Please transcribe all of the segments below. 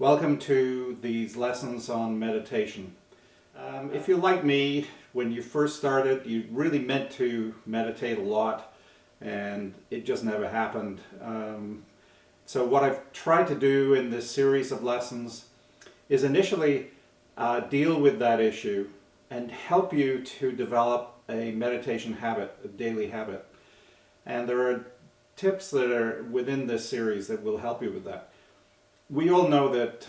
Welcome to these lessons on meditation. If you're like me, when you first started, you really meant to meditate a lot and it just never happened. So what I've tried to do in this series of lessons is initially deal with that issue and help you to develop a meditation habit, a daily habit. And there are tips that are within this series that will help you with that. We all know that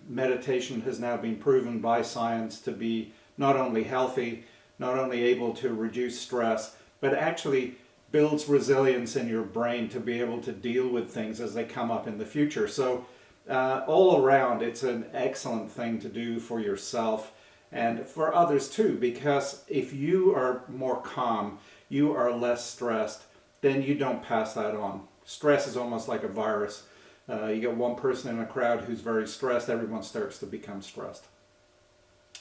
meditation has now been proven by science to be not only healthy, not only able to reduce stress, but actually builds resilience in your brain to be able to deal with things as they come up in the future. So all around, it's an excellent thing to do for yourself and for others too, because if you are more calm, you are less stressed, then you don't pass that on. Stress is almost like a virus. You get one person in a crowd who's very stressed, everyone starts to become stressed.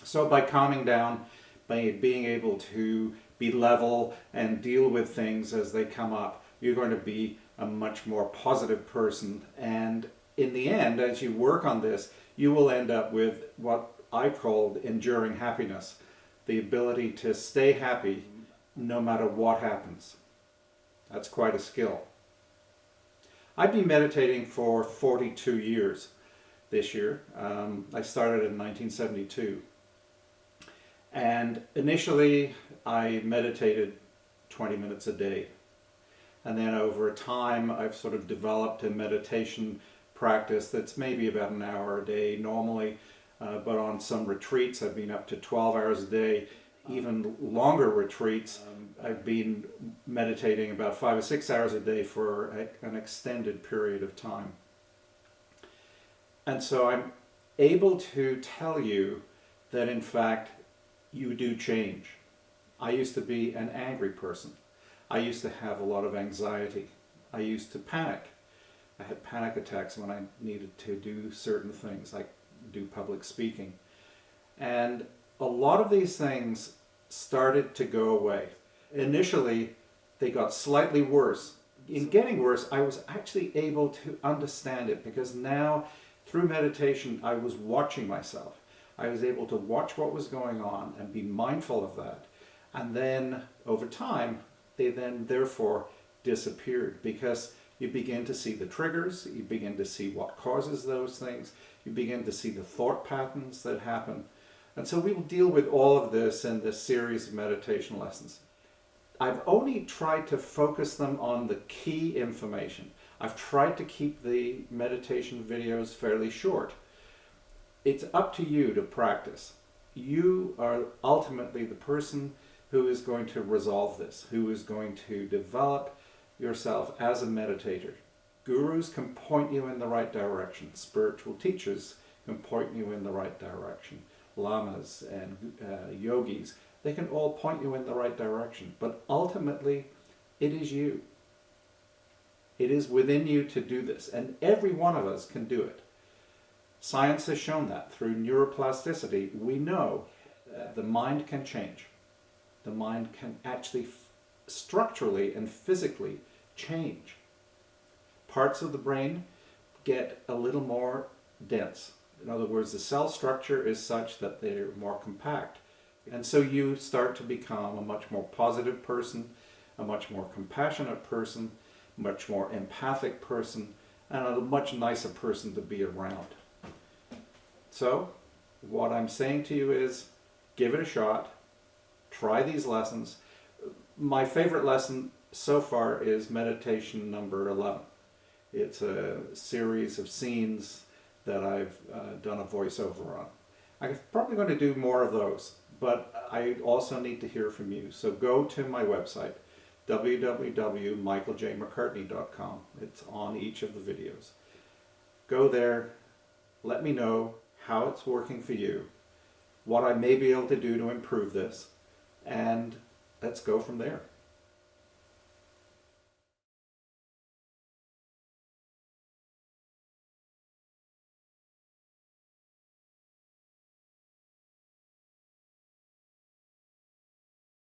So by calming down, by being able to be level and deal with things as they come up, you're going to be a much more positive person. And in the end, as you work on this, you will end up with what I called enduring happiness, the ability to stay happy no matter what happens. That's quite a skill. I've been meditating for 42 years this year. I started in 1972. And initially, I meditated 20 minutes a day. And then over time, I've sort of developed a meditation practice that's maybe about an hour a day normally. But on some retreats, I've been up to 12 hours a day. Even longer retreats, I've been meditating about 5 or 6 hours a day for an extended period of time. And so I'm able to tell you that in fact you do change. I used to be an angry person. I used to have a lot of anxiety. I used to panic. I had panic attacks when I needed to do certain things, like do public speaking. And a lot of these things started to go away. Initially, they got slightly worse. In getting worse, I was actually able to understand it because now, through meditation, I was watching myself. I was able to watch what was going on and be mindful of that. And then, over time, they then therefore disappeared because you begin to see the triggers, you begin to see what causes those things, you begin to see the thought patterns that happen. And so we will deal with all of this in this series of meditation lessons. I've only tried to focus them on the key information. I've tried to keep the meditation videos fairly short. It's up to you to practice. You are ultimately the person who is going to resolve this, who is going to develop yourself as a meditator. Gurus can point you in the right direction. Spiritual teachers can point you in the right direction. Lamas and yogis, they can all point you in the right direction. But ultimately, it is you. It is within you to do this. And every one of us can do it. Science has shown that. Through neuroplasticity, we know the mind can change. The mind can actually structurally and physically change. Parts of the brain get a little more dense. In other words, the cell structure is such that they're more compact. And so you start to become a much more positive person, a much more compassionate person, much more empathic person, and a much nicer person to be around. So, what I'm saying to you is, give it a shot, try these lessons. My favorite lesson so far is meditation number 11. It's a series of scenes that I've done a voiceover on. I'm probably going to do more of those, but I also need to hear from you. So go to my website, www.michaeljmccartney.com. It's on each of the videos. Go there, let me know how it's working for you, what I may be able to do to improve this, and let's go from there.